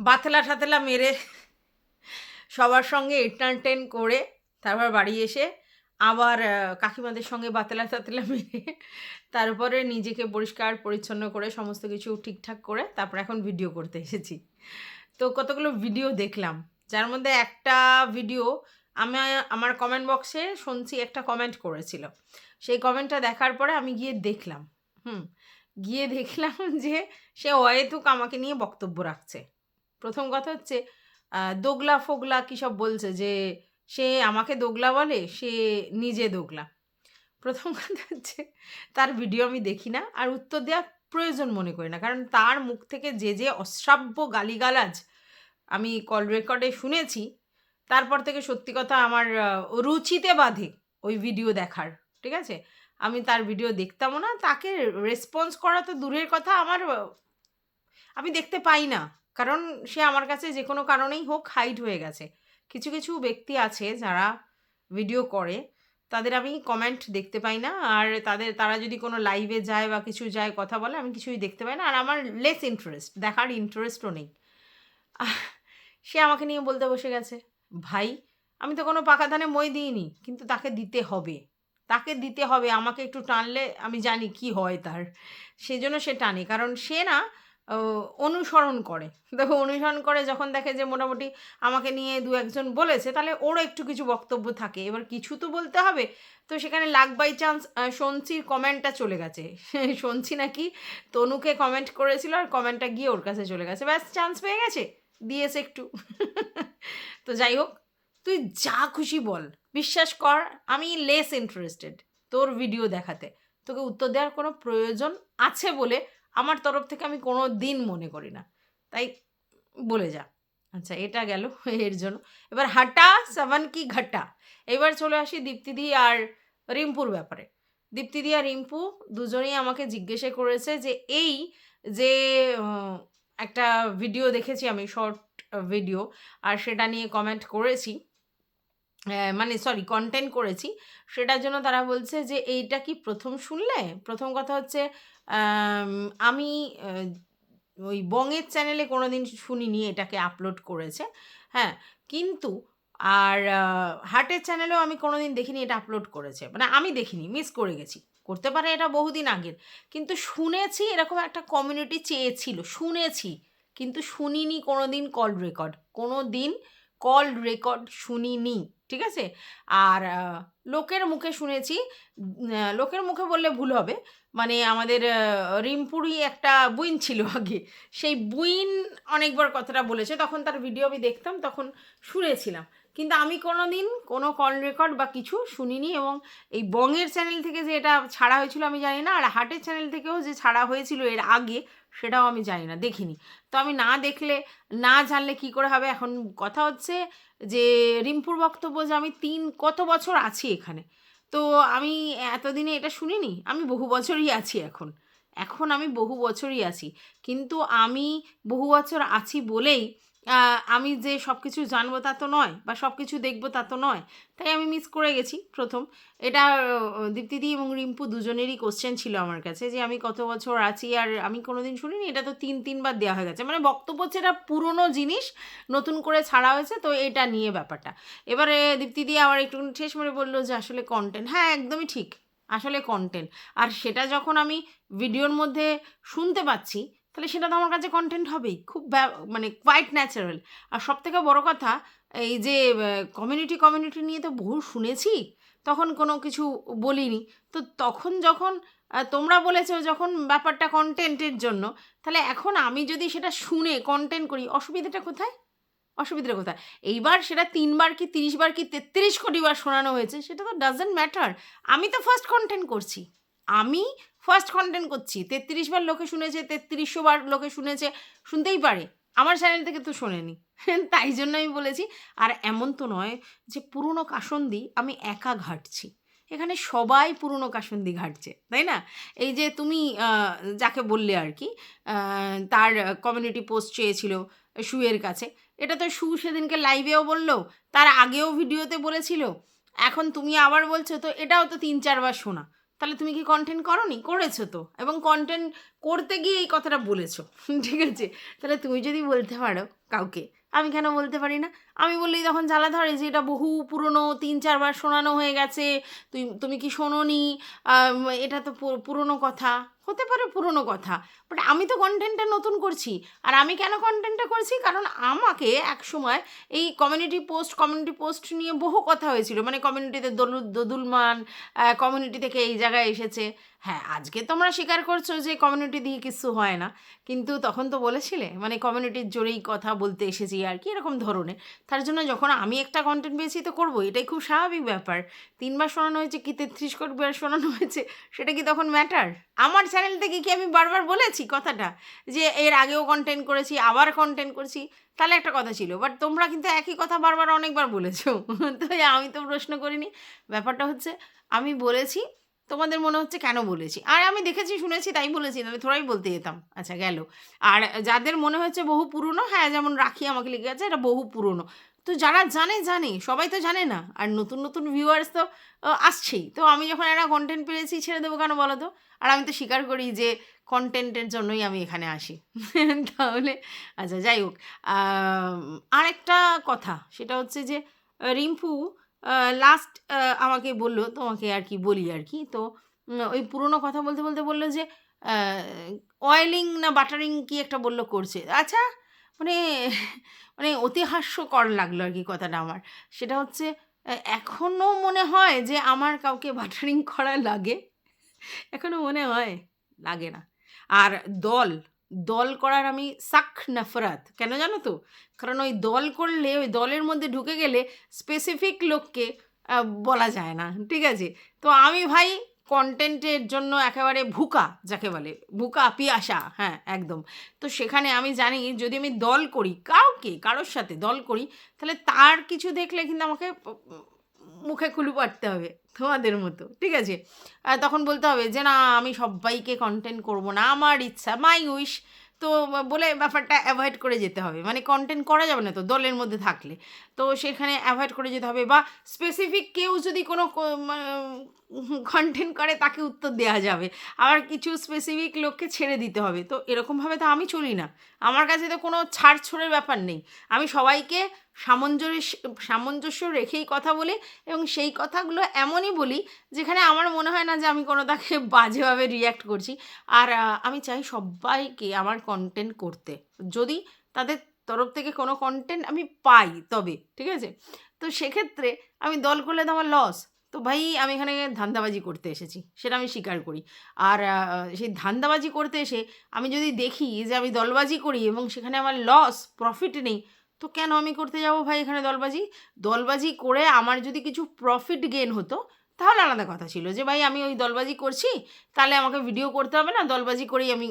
বাতেলা ঠাতেলা মেরে সবার সঙ্গে এন্টারটেন করে তারপর বাড়ি এসে আবার কাকিমাদের সঙ্গে বাতেলা টাতেলা মেরে তারপরে নিজেকে পরিষ্কার পরিচ্ছন্ন করে সমস্ত কিছু ঠিকঠাক করে তারপর এখন ভিডিও করতে এসেছি। তো কতগুলো ভিডিও দেখলাম, যার মধ্যে একটা ভিডিও আমি আমার কমেন্ট বক্সে শুনছি একটা কমেন্ট করেছিল। সেই কমেন্টটা দেখার পরে আমি গিয়ে দেখলাম, গিয়ে দেখলাম যে সে অহেতুক আমাকে নিয়ে বক্তব্য রাখছে। প্রথম কথা হচ্ছে দোগলা ফোগলা কী সব বলছে যে সে আমাকে দোগলা বলে, সে নিজে দোগলা। প্রথম কথা হচ্ছে তার ভিডিও আমি দেখি না, আর উত্তর দেওয়ার প্রয়োজন মনে করি না, কারণ তার মুখ থেকে যে অশ্রাব্য গালিগালাজ আমি কল রেকর্ডে শুনেছি, তারপর থেকে সত্যি কথা আমার রুচিতে বাধে ওই ভিডিও দেখার। ঠিক আছে, আমি তার ভিডিও দেখতামও না, তাকে রেসপন্স করা তো দূরের কথা, আমি দেখতে পাই না, কারণ সে আমার কাছে যে কোনো কারণেই হোক হাইড হয়ে গেছে। কিছু কিছু ব্যক্তি আছে যারা ভিডিও করে, তাদের আমি কমেন্ট দেখতে পাই না, আর তারা যদি কোনো লাইভে যায় বা কিছু যায় কথা বলে, আমি কিছুই দেখতে পাই না, আর আমার লেস ইন্টারেস্ট, দেখার ইন্টারেস্টও নেই। সে আমাকে নিয়ে বলতে বসে গেছে, ভাই আমি তো কোনো পাকা ধানে মই দিইনি, কিন্তু তাকে দিতে হবে, আমাকে একটু টানলে আমি জানি কি হয় তার, সেজন্য সে টানে, কারণ সে না অনুসরণ করে। দেখো, অনুসরণ করে যখন দেখে যে মোটামুটি আমাকে নিয়ে দু একজন বলেছে, তাহলে ওরও একটু কিছু বক্তব্য থাকে, এবার কিছু তো বলতে হবে। তো সেখানে লাক বাই চান্স সঞ্চির কমেন্টটা চলে গেছে। সঞ্চি নাকি তনুকে কমেন্ট করেছিল, আর কমেন্টটা গিয়ে ওর কাছে চলে গেছে, ব্যাস চান্স পেয়ে গেছে, দিয়েছে একটু। তো যাই হোক, তুই যা খুশি বল, বিশ্বাস কর আমি লেস ইন্টারেস্টেড তোর ভিডিও দেখাতে। তোকে উত্তর দেওয়ার কোনো প্রয়োজন আছে বলে আমার তরফ থেকে আমি কোনো দিন মনে করি না, তাই বলে যা। আচ্ছা, এটা গেল এর জন্য। এবার হাঁটা সাবান কি ঘাটা, এবার চলে আসি দীপ্তিদি আর রিম্পুর ব্যাপারে। দীপ্তিদি আর রিম্পু দুজনেই আমাকে জিজ্ঞেসে করেছে যে এই যে একটা ভিডিও দেখেছি আমি, শর্ট ভিডিও, আর সেটা নিয়ে কমেন্ট করেছি, মানে সরি কন্টেন্ট করেছি, সেটার জন্য তারা বলছে যে এইটা কি প্রথম শুনলে? প্রথম কথা হচ্ছে আমি ওই বঙের চ্যানেলে কোনো দিন শুনিনি এটাকে আপলোড করেছে, হ্যাঁ, কিন্তু আর হাটের চ্যানেলেও আমি কোনো দিন দেখিনি এটা আপলোড করেছে, মানে আমি দেখিনি, মিস করে গেছি, করতে পারে এটা বহুদিন আগের, কিন্তু শুনেছি এরকম একটা কমিউনিটি চেয়েছিল, শুনেছি, কিন্তু শুনিনি কোনো দিন কল রেকর্ড শুনিনি। ঠিক আছে, আর লোকের মুখে শুনেছি, লোকের মুখে বললে ভুল হবে, মানে আমাদের রিম্পুরই একটা বুইন ছিল আগে, সেই বুইন অনেকবার কথাটা বলেছে, তখন তার ভিডিও আমি দেখতাম, তখন শুনেছিলাম, কিন্তু আমি কোনো দিন কোনো কল রেকর্ড বা কিছু শুনিনি, এবং এই বঙের চ্যানেল থেকে যে এটা ছাড়া হয়েছিল আমি জানি না, আর হাটের চ্যানেল থেকেও যে ছাড়া হয়েছিল এর আগে সেটাও আমি জানি না, দেখিনি। তো আমি না দেখলে না জানলে কি করে হবে। এখন কথা হচ্ছে যে রিম্পুর বক্তব্য যে আমি কত বছর আছি এখানে, তো আমি এতদিনে এটা শুনিনি, আমি বহু বছরই আছি এখন আমি বহু বছরই আছি, কিন্তু আমি বহু বছর আছি বলেই আমি যে সব কিছু জানবো তা তো নয়, বা সব কিছু দেখবো তা তো নয়, তাই আমি মিস করে গেছি প্রথম। এটা দীপ্তিদি এবং রিম্পু দুজনেরই কোশ্চেন ছিল আমার কাছে, যে আমি কত বছর আছি আর আমি কোনো দিন শুনিনি, এটা তো তিনবার দেওয়া হয়ে গেছে, মানে বক্তব্য হচ্ছে এটা পুরনো জিনিস নতুন করে ছাড়া হয়েছে, তো এটা নিয়ে ব্যাপারটা। এবারে দীপ্তিদি আবার একটু ঠেস মেরে বললো যে আসলে কন্টেন্ট, হ্যাঁ একদমই ঠিক, আসলে কন্টেন্ট, আর সেটা যখন আমি ভিডিওর মধ্যে শুনতে পাচ্ছি, তাহলে সেটা তো আমার কাছে কন্টেন্ট হবেই, খুব মানে কোয়াইট ন্যাচারাল। আর সবথেকে বড় কথা, এই যে কমিউনিটি নিয়ে তো বহু শুনেছি, তখন কোনো কিছু বলিনি, তো তখন যখন তোমরা বলেছো যখন ব্যাপারটা কন্টেন্টের জন্য, তাহলে এখন আমি যদি সেটা শুনে কন্টেন্ট করি, অসুবিধাটা কোথায়? এইবার সেটা 3বার কি 30বার কি 33 কোটি বার শোনানো হয়েছে, সেটা তো ডাজেন্ট ম্যাটার, আমি তো ফার্স্ট কন্টেন্ট করছি, 33 বার লোকে শুনেছে, 3300 বার লোকে শুনেছে, শুনতেই পারে, আমার চ্যানেল থেকে তো শোনেনি। তাই জন্য আমি বলেছি। আর এমন তো নয় যে পুরনো কাসন্দি আমি একা ঘাটছি, এখানে সবাই পুরনো কাসন্দি ঘাটছে, তাই না? এই যে তুমি যাকে বললে আর কি, তার কমিউনিটি পোস্ট চেয়েছিল শুয়ের কাছে, এটা তো শু সেদিনকে লাইভেও বললো, তার আগেও ভিডিওতে বলেছিল, এখন তুমি আবার বলছো, তো এটাও তো 3-4 বার শোনা, তাহলে তুমি কি কন্টেন্ট করোনি? করেছো তো, এবং কন্টেন্ট করতে গিয়ে এই কথাটা বলেছো, ঠিক আছে? তাহলে তুমি যদি বলতে পারো কাউকে, আমি কেন বলতে পারি না? আমি বললেই তখন জ্বালা ধরে যে এটা বহু পুরনো, ৩-৪ বার শোনানো হয়ে গেছে, তুমি কি শোনোনি? এটা তো পুরনো কথা। হতে পারে পুরনো কথা, বাট আমি তো কন্টেন্টটা নতুন করছি। আর আমি কেন কন্টেন্টটা করছি? কারণ আমাকে একসময় এই কমিউনিটি পোস্ট নিয়ে বহু কথা হয়েছিল, মানে কমিউনিটিতে দোদুলমান, কমিউনিটি থেকে এই জায়গায় এসেছে। হ্যাঁ, আজকে তোমরা স্বীকার করছো যে কমিউনিটি দিয়ে কিছু হয় না, কিন্তু তখন তো বলেছিলে মানে কমিউনিটির জোরেই কথা বলতে এসেছি আর কি, এরকম ধরনের। তার জন্য যখন আমি একটা কন্টেন্ট পেয়েছি তো করবো, এটাই খুব স্বাভাবিক ব্যাপার। 3 বার শোনানো হয়েছে কি 33 কোটি বার শোনানো হয়েছে, সেটা কি তখন ম্যাটার? আমার চ্যানেল থেকে কি আমি বারবার বলেছি কথাটা যে এর আগেও কন্টেন্ট করেছি, আবার কন্টেন্ট করছি? তাহলে একটা কথা ছিল, বাট তোমরা কিন্তু একই কথা বারবার অনেকবার বলেছো। তো আমি তো প্রশ্ন করিনি। ব্যাপারটা হচ্ছে আমি বলেছি, তোমাদের মনে হচ্ছে কেন বলেছি, আর আমি দেখেছি শুনেছি তাই বলেছি, নাহলে থোড়াই বলতে যেতাম। আচ্ছা গেল। আর যাদের মনে হচ্ছে বহু পুরনো, হ্যাঁ, যেমন রাখি আমাকে লিখে আছে এটা বহু পুরনো, তো যারা জানে জানে, সবাই তো জানে না। আর নতুন নতুন ভিউয়ার্স তো আসছেই। তো আমি যখন একটা কন্টেন্ট পেয়েছি ছেড়ে দেবো কেন বলো তো? আর আমি তো স্বীকার করি যে কন্টেন্টের জন্যই আমি এখানে আসি। তাহলে আচ্ছা যাই হোক, আরেকটা কথা সেটা হচ্ছে যে রিম্পু লাস্ট আমাকে বলল, তোমাকে আর কি বলি আর কি, তো ওই পুরনো কথা বলতে বলতে বললো যে অয়েলিং না বাটারিং কি একটা বললো করছে। আচ্ছা, মানে মানে অতি হাস্যকর লাগলো আর কি কথাটা আমার। সেটা হচ্ছে এখনও মনে হয় যে আমার কাউকে বাটারিং করা লাগে? এখনও মনে হয়? লাগে না। আর দল, দল করার আমি সাখ নফরত। কেন জানো তো? কারণ ওই দল করলে, ওই দলের মধ্যে ঢুকে গেলে স্পেসিফিক লোককে আ বলা যায় না। ঠিক আছে? তো আমি ভাই কনটেন্টের জন্য একেবারে ভুকা, যাকে বলে। ভুকা, পিয়াসা। হ্যাঁ, একদম। তো সেখানে আমি জানি যদি আমি দল করি, কারোর সাথে দল করি, তাহলে তার কিছু দেখলে কিন্তু আমাকে মুখে কুলু পাড়তে হবে, তোমাদের মতো। ঠিক আছে? তখন বলতে হবে যে, "না, আমি সব্বাইকে কন্টেন্ট করব না। আমার ইচ্ছা, মাই উইশ।" তো বলে ব্যাপারটা এভয়েড করে যেতে হবে। মানে কন্টেন্ট করা যাবে না তো দলের মধ্যে থাকলে। তো সেখানে এভয়েড করে যেতে হবে, বা স্পেসিফিক কেউ যদি কোনো কন্টেন্ট করে তাকে উত্তর দেয়া যাবে। আবার কিছু স্পেসিফিক লোককে ছেড়ে দিতে হবে। তো এরকমভাবে তো আমি চলি না। আমার কাছে তো কোনো ছাড়ছুড়ের ব্যাপার নেই। আমি সবাইকে সামঞ্জস্য রেখেই কথা বলি, এবং সেই কথাগুলো এমনই বলি যেখানে আমার মনে হয় না যে আমি কোনো তাকে বাজেভাবে রিঅ্যাক্ট করছি। আর আমি চাই সব্বাইকে আমার কনটেন্ট করতে। যদি তাদের তরফ থেকে কোনো কনটেন্ট আমি পাই তবে, ঠিক আছে? তো সেক্ষেত্রে আমি দল করলে তো আমার লস। তো ভাই আমি এখানে ধান্দাবাজি করতে এসেছি, সেটা আমি স্বীকার করি। আর সেই ধান্দাবাজি করতে এসে আমি যদি দেখি যে আমি দলবাজি করি এবং সেখানে আমার লস, প্রফিট নেই, তো কেন আমি করতে যাব ভাই এখানে দলবাজি? দলবাজি করে আমার যদি কিছু প্রফিট গেইন হতো, তাহলে আলাদা কথা ছিল যে ভাই আমি ওই দলবাজি করছি, তাহলে আমাকে ভিডিও করতে হবে না, দলবাজি করেই আমি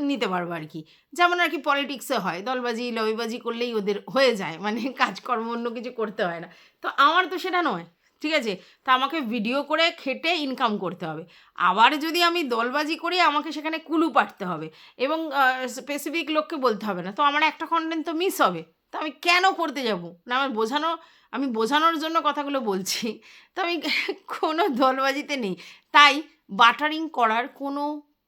নিতে পারবো আর কি। যেমন আর কি পলিটিক্সে হয়, দলবাজি, লবিবাজি করলেই ওদের হয়ে যায়, মানে কাজকর্ম অন্য কিছু করতে হয় না। তো আমার তো সেটা নয়, ঠিক আছে? তা আমাকে ভিডিও করে খেটে ইনকাম করতে হবে। আবার যদি আমি দলবাজি করি, আমাকে সেখানে কুলু পাড়তে হবে, এবং স্পেসিফিক লোককে বলতে হবে না। তো আমার একটা কন্টেন্ট তো মিস হবে। তো আমি কেন করতে যাব? না, আমি বোঝানোর জন্য কথাগুলো বলছি। তো আমি কোনো দলবাজিতে নেই। তাই বাটারিং করার কোনো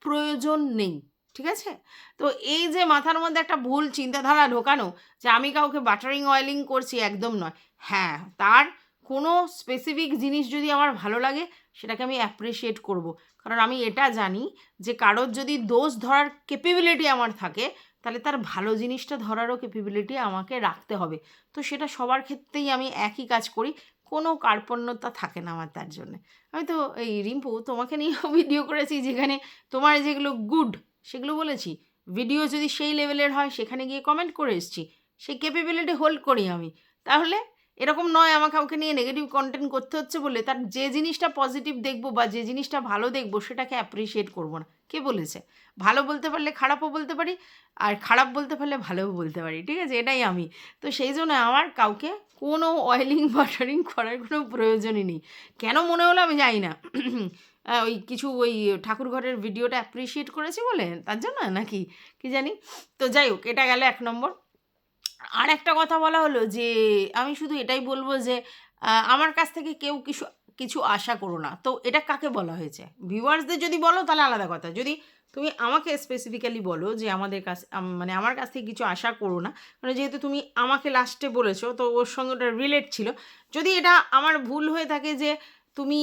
প্রয়োজন নেই। ঠিক আছে? তো এই যে মাথার মধ্যে একটা ভুল চিন্তাধারা ঢোকানো যে আমি কাউকে বাটারিং, অয়েলিং করছি, একদম নয়। হ্যাঁ, তার কোনো স্পেসিফিক জিনিস যদি আমার ভালো লাগে, সেটাকে আমি অ্যাপ্রিশিয়েট করব। কারণ আমি এটা জানি যে কারোর যদি দোষ ধরার ক্যাপাবিলিটি আমার থাকে, তাহলে তার ভালো জিনিসটা ধরারও ক্যাপাবিলিটি আমাকে রাখতে হবে। তো সেটা সবার ক্ষেত্রেই আমি একই কাজ করি। কোনো কার্পণ্যতা থাকে না আমার তার জন্যে। আমি তো এই রিম্পু তোমাকে নিয়েও ভিডিও করেছি যেখানে তোমার যেগুলো গুড সেগুলো বলেছি। ভিডিও যদি সেই লেভেলের হয় সেখানে গিয়ে কমেন্ট করে এসেছি। সেই ক্যাপাবিলিটি হোল্ড করি আমি। তাহলে এরকম নয় আমার কাউকে নিয়ে নেগেটিভ কনটেন্ট করতে হচ্ছে বলে তার যে জিনিসটা পজিটিভ দেখব বা যে জিনিসটা ভালো দেখব সেটাকে অ্যাপ্রিশিয়েট করব না। কে বলেছে? ভালো বলতে পারলে খারাপও বলতে পারি, আর খারাপ বলতে পারলে ভালোও বলতে পারি। ঠিক আছে? এটাই আমি। তো সেই জন্য আমার কাউকে কোনো অয়েলিং, বাটারিং করার কোনো প্রয়োজনই নেই। কেন মনে হলো আমি জানি না। ওই কিছু ওই ঠাকুরঘরের ভিডিওটা অ্যাপ্রিশিয়েট করেছি বলে তার জন্য নাকি কি জানি। তো যাই হোক, এটা গেল ১ নম্বর। আরেকটা কথা বলা হলো যে আমি শুধু এটাই বলব যে আমার কাছ থেকে কেউ কিছু আশা করো না। তো এটা কাকে বলা হয়েছে? ভিউয়ার্সদের যদি বলো তাহলে আলাদা কথা। যদি তুমি আমাকে স্পেসিফিক্যালি বলো যে আমাদের কাছ মানে আমার কাছ থেকে কিছু আশা করো না, মানে যেহেতু তুমি আমাকে লাস্টে বলেছো তো ওর সঙ্গে ওটা রিলেট ছিল। যদি এটা আমার ভুল হয়ে থাকে যে তুমি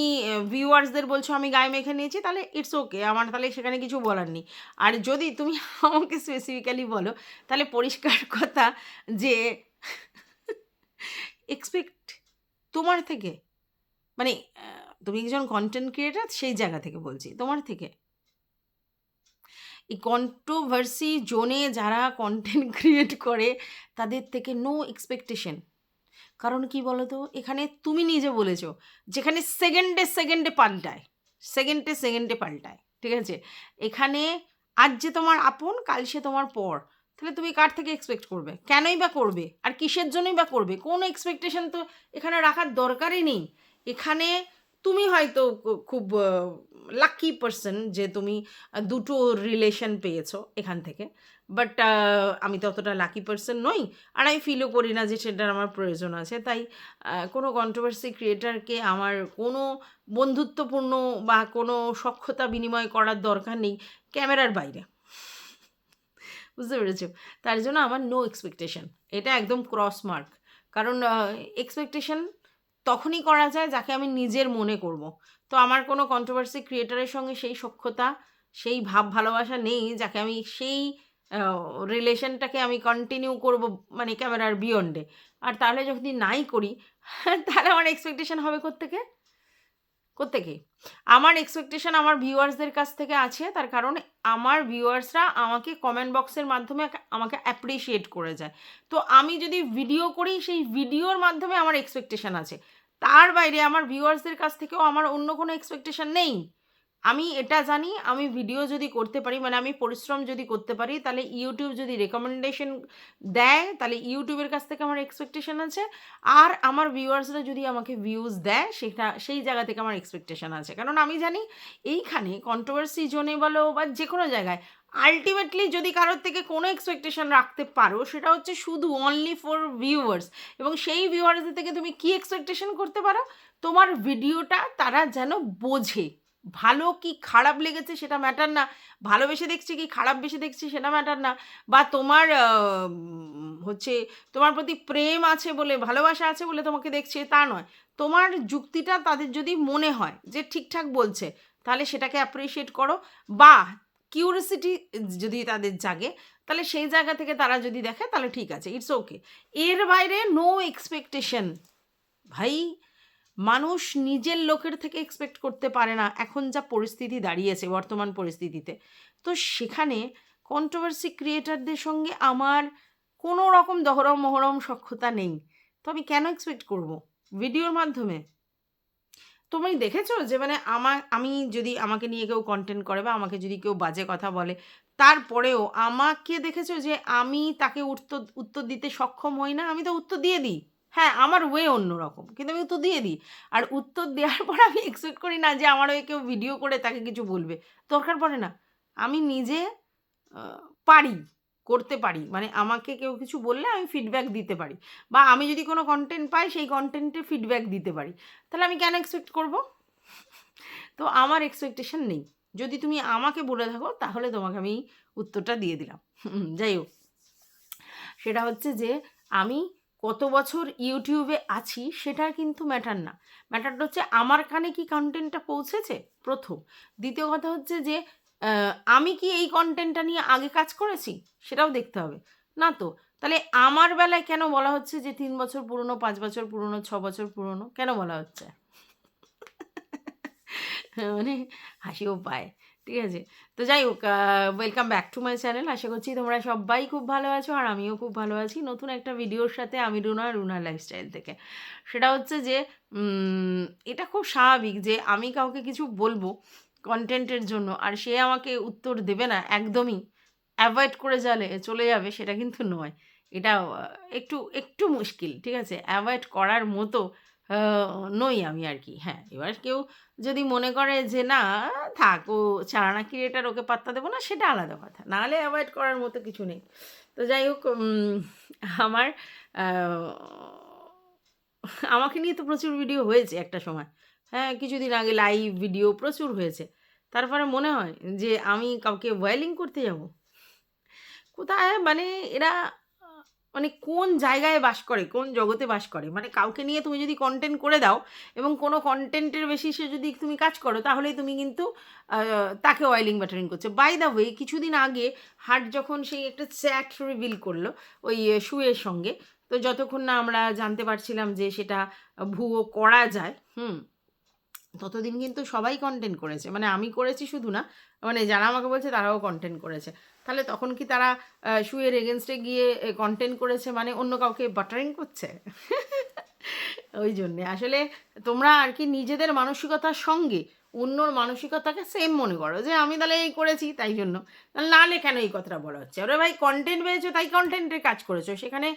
ভিউয়ার্সদের বলছো আমি গায়ে মেখে নিয়েছি, তাহলে ইটস ওকে, আমার তাহলে সেখানে কিছু বলার নেই। আর যদি তুমি আমাকে স্পেসিফিক্যালি বলো তাহলে পরিষ্কার কথা যে এক্সপেক্ট তোমার থেকে, মানে তুমি একজন কন্টেন্ট ক্রিয়েটার, সেই জায়গা থেকে বলছি তোমার থেকে। এই কন্ট্রোভার্সি জোনে যারা কন্টেন্ট ক্রিয়েট করে তাদের থেকে নো এক্সপেকটেশন। কারণ কি বলো তো, এখানে তুমি নিজে বলেছো যেখানে সেকেন্ডে সেকেন্ডে পাল্টায়, সেকেন্ডে সেকেন্ডে পাল্টায়, ঠিক আছে? এখানে আজ যে তোমার আপন, কাল সে তোমার পর। তাহলে তুমি কার থেকে এক্সপেক্ট করবে? কেনই বা করবে? আর কিসের জন্যই বা করবে? কোনো এক্সপেকটেশন তো এখানে রাখার দরকারই নেই। এখানে তুমি হয়তো খুব লাকি পারসন যে তুমি দুটো রিলেশন পেয়েছো এখান থেকে, বাট আমি তো অতটা লাকি পারসন নই, আর আমি ফিলও করি না যে সেটার আমার প্রয়োজন আছে। তাই কোনো কন্ট্রোভার্সি ক্রিয়েটারকে আমার কোনো বন্ধুত্বপূর্ণ বা কোনো সখ্যতা বিনিময় করার দরকার নেই ক্যামেরার বাইরে, বুঝতে পেরেছো? তার জন্য আমার নো এক্সপেকটেশন, এটা একদম ক্রস মার্ক। কারণ এক্সপেকটেশন তখনই করা যায় যাকে আমি নিজের মনে করব। তো আমার কোনো কন্ট্রোভার্সি ক্রিয়েটারের সঙ্গে সেই সখ্যতা, সেই ভাব ভালোবাসা নেই যাকে আমি সেই রিলেশনটাকে আমি কন্টিনিউ করব, মানে ক্যামেরার বিয়ন্ডে। আর তাহলে যদি নাই করি তাহলে আমার এক্সপেকটেশন হবে কোত্থেকে? কোত্থেকে? আমার এক্সপেকটেশন আমার ভিউয়ার্সদের কাছ থেকে আছে, তার কারণ আমার ভিউয়ার্সরা আমাকে কমেন্ট বক্সের মাধ্যমে আমাকে অ্যাপ্রিসিয়েট করে যায়। তো আমি যদি ভিডিও করি সেই ভিডিওর মাধ্যমে আমার এক্সপেকটেশন আছে। তার বাইরে আমার ভিউয়ার্সদের কাছ থেকেও আমার অন্য কোনো এক্সপেকটেশন নেই। আমি এটা জানি, আমি ভিডিও যদি করতে পারি, মানে আমি পরিশ্রম যদি করতে পারি, তাহলে ইউটিউব যদি রেকমেন্ডেশন দেয় তাহলে ইউটিউবের কাছ থেকে আমার এক্সপেকটেশন আছে। আর আমার ভিউয়ার্সরা যদি আমাকে ভিউজ দেয় সেটা, সেই জায়গা থেকে আমার এক্সপেকটেশন আছে। কারণ আমি জানি এইখানে কন্ট্রোভার্সি জোনে বলো বা যে কোনো জায়গায় আলটিমেটলি যদি কারোর থেকে কোনো এক্সপেকটেশন রাখতে পারো সেটা হচ্ছে শুধু অনলি ফর ভিউয়ার্স। এবং সেই ভিউয়ার্সদের থেকে তুমি কি এক্সপেকটেশন করতে পারো? তোমার ভিডিওটা তারা যেন বোঝে। ভালো কি খারাপ লেগেছে সেটা ম্যাটার না, ভালোবেসে দেখছি কি খারাপ বেশি দেখছি সেটা ম্যাটার না, বা তোমার হচ্ছে তোমার প্রতি প্রেম আছে বলে, ভালোবাসা আছে বলে তোমাকে দেখছে তা নয়। তোমার যুক্তিটা তাদের যদি মনে হয় যে ঠিকঠাক বলছে তাহলে সেটাকে অ্যাপ্রিসিয়েট করো, বা কিউরিসিটি যদি তাদের জাগে তাহলে সেই জায়গা থেকে তারা যদি দেখে তাহলে ঠিক আছে, ইটস ওকে। এর বাইরে নো এক্সপেকটেশন। ভাই, মানুষ নিজের লোকের থেকে এক্সপেক্ট করতে পারে না এখন যা পরিস্থিতি দাঁড়িয়েছে বর্তমান পরিস্থিতিতে। তো সেখানে কন্ট্রোভার্সি ক্রিয়েটারদের সঙ্গে আমার কোনো রকম দহরম মহরম সখ্যতা নেই। তো আমি কেন এক্সপেক্ট করব ভিডিওর মাধ্যমে? তুমি দেখেছো যে মানে আমি যদি আমাকে নিয়ে কেউ কন্টেন্ট করে বা আমাকে যদি কেউ বাজে কথা বলে, তারপরেও আমাকে দেখেছো যে আমি তাকে উত্তর উত্তর দিতে সক্ষম হই না? আমি তো উত্তর দিয়ে দিই। হ্যাঁ, আমার ওয়ে অন্যরকম, কিন্তু আমি উত্তর দিয়ে দিই। আর উত্তর দেওয়ার পর আমি এক্সপেক্ট করি না যে আমার হয়ে কেউ ভিডিও করে তাকে কিছু বলবে। দরকার পড়ে না। আমি নিজে আহ, পারি, করতে পারি। মানে আমাকে কেউ কিছু বললে আমি ফিডব্যাক দিতে পারি, বা আমি যদি কোনো কন্টেন্ট পাই সেই কন্টেন্টে ফিডব্যাক দিতে পারি। তাহলে আমি কেন এক্সপেক্ট করব? তো আমার এক্সপেকটেশন নেই। যদি তুমি আমাকে বলে থাকো তাহলে তোমাকে আমি উত্তরটা দিয়ে দিলাম। যাই হোক, সেটা হচ্ছে যে আমি কত বছর ইউটিউবে আছি সেটা কিন্তু ম্যাটার না। ম্যাটারটা হচ্ছে আমার কানে কি কন্টেন্টটা পৌঁছেছে, প্রথম। দ্বিতীয় কথা হচ্ছে যে আমি কি এই কন্টেন্টটা নিয়ে আগে কাজ করেছি সেটাও দেখতে হবে। না তো তাহলে আমার বেলায় কেন বলা হচ্ছে যে 3 বছর পুরনো, 5 বছর পুরনো, 6 বছর পুরনো কেন বলা হচ্ছে? মানে হাসিও পায়, ঠিক আছে? তো যাই হোক, welcome back to my channel. আশা করছি তোমরা সবাই খুব ভালো আছো আর আমিও খুব ভালো আছি নতুন একটা ভিডিওর সাথে। আমি রুনার লাইফস্টাইল থেকে। সেটা হচ্ছে যে এটা খুব স্বাভাবিক যে আমি কাউকে কিছু বলবো কন্টেন্টের জন্য আর সে আমাকে উত্তর দেবে না, একদমই অ্যাভয়েড করে চলে যাবে, সেটা কিন্তু নয়। এটা একটু একটু মুশকিল, ঠিক আছে? অ্যাভয়েড করার মতো নই আমি আর কি। হ্যাঁ, এবার কেউ যদি মনে করে যে না থাক, ও চারানা ক্রিয়েটার, ওকে পাত্তা দেবো না, সেটা আলাদা কথা। নাহলে অ্যাভয়েড করার মতো কিছু নেই। তো যাই হোক, আমার আমাকে নিয়ে তো প্রচুর ভিডিও হয়েছে একটা সময়। হ্যাঁ, কিছুদিন আগে লাইভ ভিডিও প্রচুর হয়েছে। তারপরে মনে হয় যে আমি কাউকে ওয়েলিং করতে যাব। কোথায় মানে এরা আ মানে কোন জায়গায় বাস করে, কোন জগতে বাস করে? মানে কাউকে নিয়ে তুমি যদি কনটেন্ট করে দাও এবং কোনো কনটেন্টের বেসিসে যদি তুমি কাজ করো, তাহলেই তুমি কিন্তু আ তাকে অয়েলিং বাটারিং করছো। বাই দ্য ওয়ে, কিছুদিন আগে হার্ট যখন সেই একটা চ্যাট রিভিল করলো ওই শুয়ের সঙ্গে, তো যতক্ষণ না আমরা জানতে পারছিলাম যে সেটা ভুয়ো করা যায়, ততদিন কিন্তু সবাই কনটেন্ট করেছে। মানে আমি করেছি শুধু না, মানে যারা আমাকে বলছে তারাও কনটেন্ট করেছে। তাহলে তখন কি তারা শুয়ের এগেইনস্টে গিয়ে কনটেন্ট করেছে মানে অন্য কাউকে বাটারিং করছে? ওই জন্যে আসলে তোমরা আর কি নিজেদের মানসিকতার সঙ্গে অন্যর মানসিকতাকে সেম মনে করো যে আমি তাহলে এই করেছি তাই জন্য। নাহলে কেন এই কথাটা বলা হচ্ছে? ওরে ভাই, কনটেন্ট পেয়েছো তাই কনটেন্টের কাজ করেছো। সেখানে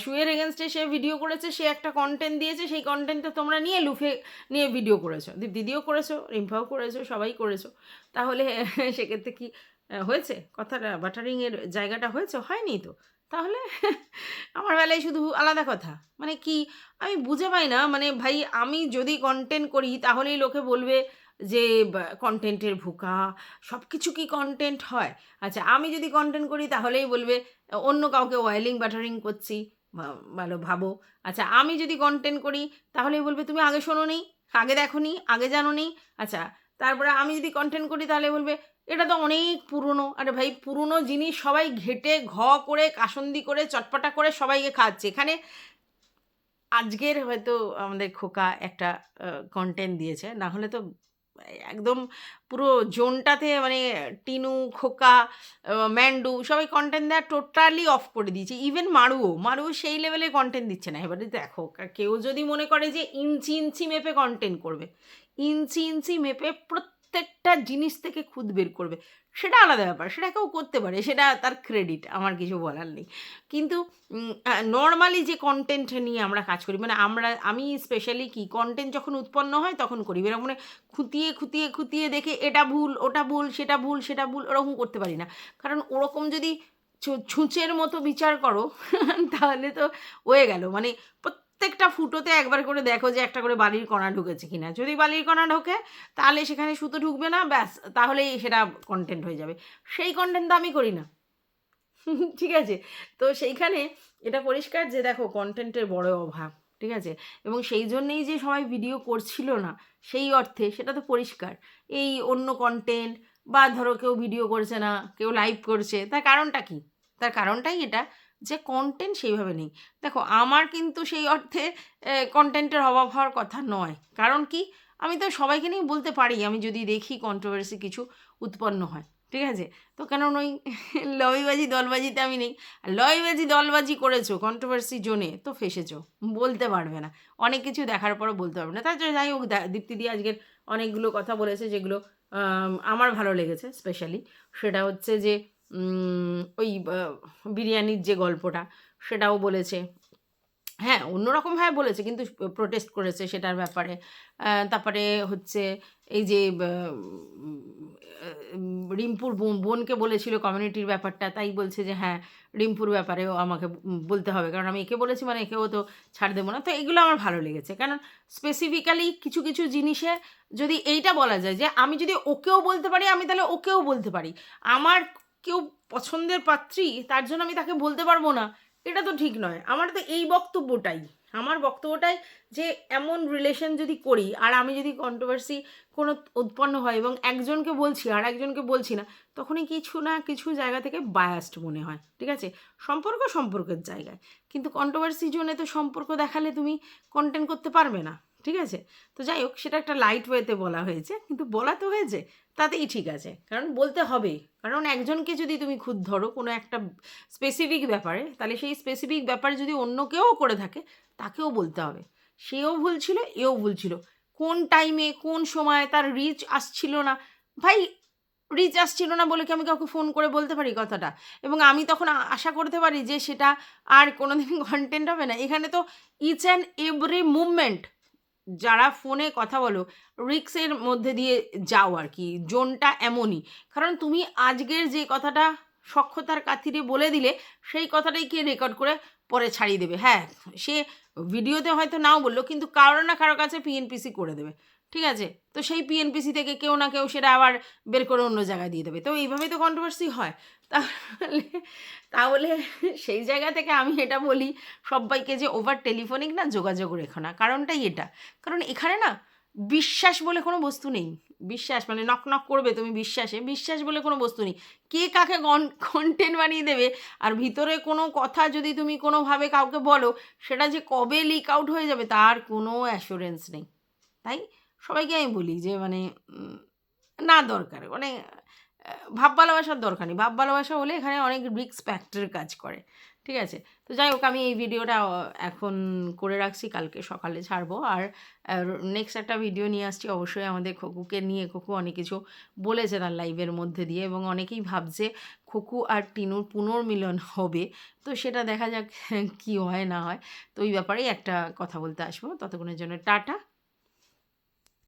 শুয়ের এগেনস্টে সে ভিডিও করেছে, সে একটা কনটেন্ট দিয়েছে, সেই কনটেন্টটা তোমরা নিয়ে লুফে নিয়ে ভিডিও করেছো। দিদিও করেছো, রিম্পাও করেছো, সবাই করেছো। তাহলে সেক্ষেত্রে কি হয়েছে? কথাটা বাটারিংয়ের জায়গাটা হয়েছে? হয়নি তো। তাহলে আমার বেলায় শুধু আলাদা কথা। মানে কি আমি বুঝে পাই না, মানে ভাই আমি যদি কনটেন্ট করি তাহলেই লোকে বলবে যে কনটেন্টের ভুকা, সব কিছু কি কনটেন্ট হয়? আচ্ছা, আমি যদি কনটেন্ট করি তাহলেই বলবে অন্য কাউকে অয়েলিং বাটারিং করছি। ভালো ভাবো। আচ্ছা, আমি যদি কনটেন্ট করি তাহলেই বলবে তুমি আগে শোনোনি, আগে দেখোনি, আগে জানোনি। আচ্ছা, তারপরে আমি যদি কনটেন্ট করি তাহলে বলবে এটা তো অনেক পুরনো। আরে ভাই, পুরনো জিনিস সবাই ঘেঁটে করে কাসুন্দি করে চটপটা করে সবাইকে খাওয়াচ্ছে। এখানে আজকের হয়তো আমাদের খোকা একটা কনটেন্ট দিয়েছে। না হলে তো একদম পুরো জোনটাতে মানে টিনু, খোকা, ম্যান্ডু সবাই কনটেন্ট দেওয়া টোটালি অফ করে দিয়েছে। ইভেন মারুও সেই লেভেলের কনটেন্ট দিচ্ছে না। এবারে দেখো, কেউ যদি মনে করে যে ইঞ্চি, ইঞ্চি মেপে কনটেন্ট করবে, ইঞ্চি, ইঞ্চি মেপে প্রত্যেকটা জিনিস থেকে খুঁত বের করবে, সেটা আলাদা ব্যাপার। সেটা কেউ করতে পারে, সেটা তার ক্রেডিট, আমার কিছু বলার নেই। কিন্তু নরমালি যে কনটেন্ট নিয়ে আমরা কাজ করি, মানে আমি স্পেশালি কি কনটেন্ট যখন উৎপন্ন হয় তখন করি। এরকম মানে খুঁতিয়ে দেখে এটা ভুল, ওটা ভুল, সেটা ভুল, সেটা ভুল, ওরকম করতে পারি না। কারণ ওরকম যদি ছুঁচের মতো বিচার করো তাহলে তো হয়ে গেল। মানে প্রত্যেকটা ফুটোতে একবার করে দেখো যে একটা করে বালির কণা ঢুকেছে কিনা। যদি বালির কণা ঢোকে তাহলে সেখানে সুতো ঢুকবে না, ব্যাস, তাহলেই সেটা কনটেন্ট হয়ে যাবে। সেই কনটেন্ট তো আমি করি না। ঠিক আছে? তো সেইখানে এটা পরিষ্কার যে দেখো কনটেন্টের বড় অভাব। ঠিক আছে? এবং সেই জন্যেই যে সবাই ভিডিও করছিল না, সেই অর্থে সেটা তো পরিষ্কার। এই অন্য কনটেন্ট বা ধরো কেউ ভিডিও করছে না, কেউ লাইভ করছে, তার কারণটা কী? তার কারণটাই এটা যে কনটেন্ট সেইভাবে নেই। দেখো আমার কিন্তু সেই অর্থে কনটেন্টের অভাব হওয়ার কথা নয়। কারণ কি? আমি তো সবাইকে নিয়ে বলতে পারি আমি যদি দেখি কন্ট্রোভার্সি কিছু উৎপন্ন হয়। ঠিক আছে? তো কেন নই? লবিবাজি দলবাজিতে আমি নেই। আর লবিবাজি দলবাজি করেছো কন্ট্রোভার্সি জোনে তো ফেঁসেছো। বলতে পারবে না। অনেক কিছু দেখার পরও বলতে পারবে না। তার জন্য যাই হোক, দীপ্তিদি আজকের অনেকগুলো কথা বলেছে যেগুলো আমার ভালো লেগেছে স্পেশালি। সেটা হচ্ছে যে ওই বিরিয়ানির যে গল্পটা সেটাও বলেছে। হ্যাঁ, অন্যরকমভাবে বলেছে কিন্তু প্রোটেস্ট করেছে সেটার ব্যাপারে। তারপরে হচ্ছে এই যে রিম্পুর বোনকে বলেছিল কমিউনিটির ব্যাপারটা, তাই বলছে যে হ্যাঁ, রিম্পুর ব্যাপারেও আমাকে বলতে হবে। কারণ আমি একে বলেছি মানে একেও তো ছাড় দেবো না। তো এগুলো আমার ভালো লেগেছে। কারণ স্পেসিফিক্যালি কিছু, কিছু জিনিসে যদি এইটা বলা যায় যে আমি যদি ওকেও বলতে পারি, আমি তাহলে ওকেও বলতে পারি। আমার কেউ পছন্দের পাত্রী, তার জন্য আমি তাকে বলতে পারবো না। এটা তো ঠিক নয়। আমার তো এই বক্তব্যটাই। আমার বক্তব্যটাই যে এমন রিলেশন যদি করি আর আমি যদি কন্ট্রোভার্সি কোনো উৎপন্ন হয় এবং একজনকে বলছি আর একজনকে বলছি না, তখনই কিছু না কিছু জায়গা থেকে বায়াসড মনে হয়। ঠিক আছে? সম্পর্কের জায়গায়। কিন্তু কন্ট্রোভার্সি জোনে তো সম্পর্ক দেখালে তুমি কন্টেন্ট করতে পারবে না। ঠিক আছে? তো যাই হোক, সেটা একটা লাইট ওয়েতে বলা হয়েছে। কিন্তু বলা তো হয়েছে, তাতেই ঠিক আছে। কারণ বলতে হবে। কারণ একজনকে যদি তুমি খুদ ধরো কোনো একটা স্পেসিফিক ব্যাপারে, তাহলে সেই স্পেসিফিক ব্যাপারে যদি অন্য কেউ করে থাকে, তাকেও বলতে হবে। সেও ভুল ছিল, এও ভুল ছিল। কোন টাইমে, কোন সময় তার রিচ আসছিল না। ভাই, রিচ আসছিল না বলে কি আমি কাউকে ফোন করে বলতে পারি কথাটা? এবং আমি তখন আশা করতে পারি যে সেটা আর কোনোদিন কনটেন্ট হবে না? এখানে তো ইচ অ্যান্ড এভরি মুভমেন্ট, যারা ফোনে কথা বলো, রিস্কের মধ্যে দিয়ে যাও আর কি। জোনটা এমনই। কারণ তুমি আজকের যে কথাটা সখ্যতার খাতিরে বলে দিলে, সেই কথাটাই কে রেকর্ড করে পরে ছাড়িয়ে দেবে। হ্যাঁ, সে ভিডিওতে হয়তো নাও বললো, কিন্তু কারো না কারো কাছে পিএনপিসি করে দেবে। ঠিক আছে? তো সেই পিএনপিসি থেকে কেউ না কেউ সেটা আবার বের করে অন্য জায়গায় দিয়ে দেবে। তো এইভাবেই তো কন্ট্রোভার্সি হয়। তাহলে তাহলে সেই জায়গা থেকে আমি এটা বলি সব্বাইকে যে ওভার টেলিফোনিক না যোগাযোগ রেখো না। কারণটাই এটা। কারণ এখানে না বিশ্বাস বলে কোনো বস্তু নেই। বিশ্বাস মানে নক, নক করবে তুমি বিশ্বাসে, বিশ্বাস বলে কোনো বস্তু নেই। কে কাকে কনটেন্ট বানিয়ে দেবে আর ভিতরে কোনো কথা যদি তুমি কোনোভাবে কাউকে বলো, সেটা যে কবে লিক আউট হয়ে যাবে তার কোনো অ্যাসুরেন্স নেই। তাই সবাইকে আমি বলি যে মানে না দরকার মানে ভাব ভালোবাসার দরকার নেই। ভাব ভালোবাসা হলে এখানে অনেক রিস্ক ফ্যাক্টর কাজ করে। ঠিক আছে? তো যাই হোক আমি এই ভিডিওটা এখন করে রাখছি, কালকে সকালে ছাড়বো। আর নেক্সট একটা ভিডিও নিয়ে আসছি অবশ্যই আমাদের খোকুকে নিয়ে। খোকু অনেক কিছু বলেছে তার লাইভের মধ্যে দিয়ে এবং অনেকেই ভাবছে খোকু আর টিনুর পুনর্মিলন হবে। তো সেটা দেখা যাক কি হয় না হয়। তো ওই ব্যাপারেই একটা কথা বলতে আসবো। ততক্ষণের জন্য টাটা।